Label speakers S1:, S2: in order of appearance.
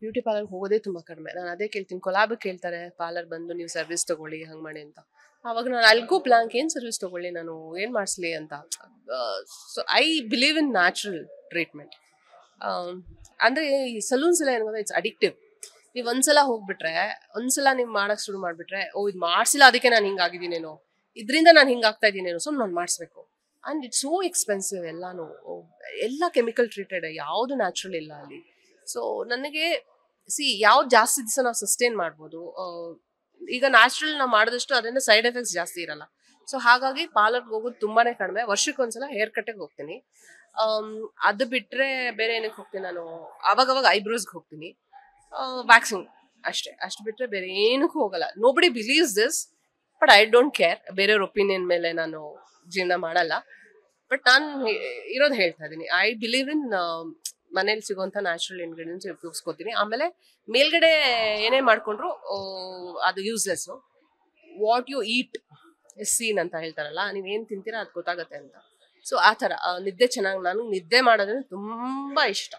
S1: Beauty parlour ಹೋಗೋದೇ ತುಂಬಾ ಕಡಿಮೆ. ನಾನು ಅದೇ ಕೇಳ್ತೀನಿ, ಕೊಲಾಬ್ ಕೇಳ್ತಾರೆ ಪಾರ್ಲರ್ ಬಂದು ನೀವು ಸರ್ವಿಸ್ ತಗೊಳ್ಳಿ ಹಂಗ್ ಮಾಡಿ ಅಂತ. ಅವಾಗ ನಾನು ಅಲ್ಗೂ ಬ್ಲಾಂಕ್, ಏನ್ ಸರ್ವಿಸ್ ತಗೊಳ್ಳಿ, ನಾನು ಏನ್ ಮಾಡಿಸ್ಲಿ ಅಂತ. So I believe in natural treatment. ಅಂದ್ರೆ ಈ ಸಲೂನ್ಸ್ ಎಲ್ಲ ಏನು, ಇಟ್ಸ್ ಅಡಿಕ್ಟಿವ್. ನೀವು ಒಂದ್ಸಲ ಹೋಗ್ಬಿಟ್ರೆ, ಒಂದ್ಸಲ ನೀವು ಮಾಡಕ್ ಶುರು ಮಾಡ್ಬಿಟ್ರೆ, ಓ ಇದು ಮಾಡ್ಸಿಲ್ಲ ಅದಕ್ಕೆ ನಾನು ಹಿಂಗಾಗಿದ್ದೀನೇನೋ, ಇದರಿಂದ ನಾನು ಹಿಂಗಾಗ್ತಾ ಇದ್ದೀನೇನೋ, ಸೊ ನಾನು ಮಾಡಿಸ್ಬೇಕು. ಅಂಡ್ ಇಟ್ಸ್ ಸೋ ಎಕ್ಸ್ಪೆನ್ಸಿವ್ ಎಲ್ಲಾನು. ಎಲ್ಲ ಕೆಮಿಕಲ್ ಟ್ರೀಟೆಡ್, ಯಾವುದು ನ್ಯಾಚುರಲ್ ಇಲ್ಲ ಅಲ್ಲಿ. ಸೊ ನನಗೆ ಯಾವ್ದು ಜಾಸ್ತಿ ದಿವಸ ನಾವು ಸಸ್ಟೈನ್ ಮಾಡ್ಬೋದು. ಈಗ ನ್ಯಾಚುರಲ್ ನಾವು ಮಾಡಿದಷ್ಟು ಅದರಿಂದ ಸೈಡ್ ಎಫೆಕ್ಟ್ಸ್ ಜಾಸ್ತಿ ಇರಲ್ಲ. ಸೊ ಹಾಗಾಗಿ ಪಾರ್ಲರ್ಗೆ ಹೋಗೋದು ತುಂಬಾನೇ ಕಡಿಮೆ. ವರ್ಷಕ್ಕೊಂದ್ಸಲ ಹೇರ್ ಕಟ್ಟಿಗೆ ಹೋಗ್ತೀನಿ. ಅದು ಬಿಟ್ರೆ ಬೇರೆ ಏನಕ್ಕೆ ಹೋಗ್ತೀನಿ ನಾನು, ಅವಾಗವಾಗ ಐಬ್ರೋಸ್ಗೆ ಹೋಗ್ತೀನಿ, ವ್ಯಾಕ್ಸಿಂಗ್ ಅಷ್ಟೇ. ಅಷ್ಟು ಬಿಟ್ರೆ ಬೇರೆ ಏನಕ್ಕೂ ಹೋಗಲ್ಲ. Nobody believes this, but I don't care. ಬೇರೆಯವ್ರ ಒಪಿನಿಯನ್ ಮೇಲೆ ನಾನು ಜೀವನ ಮಾಡಲ್ಲ. ಬಟ್ ನಾನು ಇರೋದು ಹೇಳ್ತಾ ಇದ್ದೀನಿ. ಐ ಬಿಲೀವ್ ಇನ್ ಮನೇಲಿ ಸಿಗುವಂಥ ನ್ಯಾಚುರಲ್ ಇಂಗ್ರೀಡಿಯೆಂಟ್ಸ್ ಉಪಯೋಗಿಸ್ಕೋತೀನಿ. ಆಮೇಲೆ ಮೇಲ್ಗಡೆ ಏನೇ ಮಾಡ್ಕೊಂಡ್ರು ಅದು useless. What you eat is seen ಅಂತ ಹೇಳ್ತಾರಲ್ಲ, ನೀವೇನು ತಿಂತೀರಾ ಅದು ಗೊತ್ತಾಗತ್ತೆ ಅಂತ. ಸೊ ಆ ಥರ ನಿದ್ದೆ ಚೆನ್ನಾಗಿ, ನಾನು ನಿದ್ದೆ ಮಾಡೋದ್ರೆ ತುಂಬ ಇಷ್ಟ.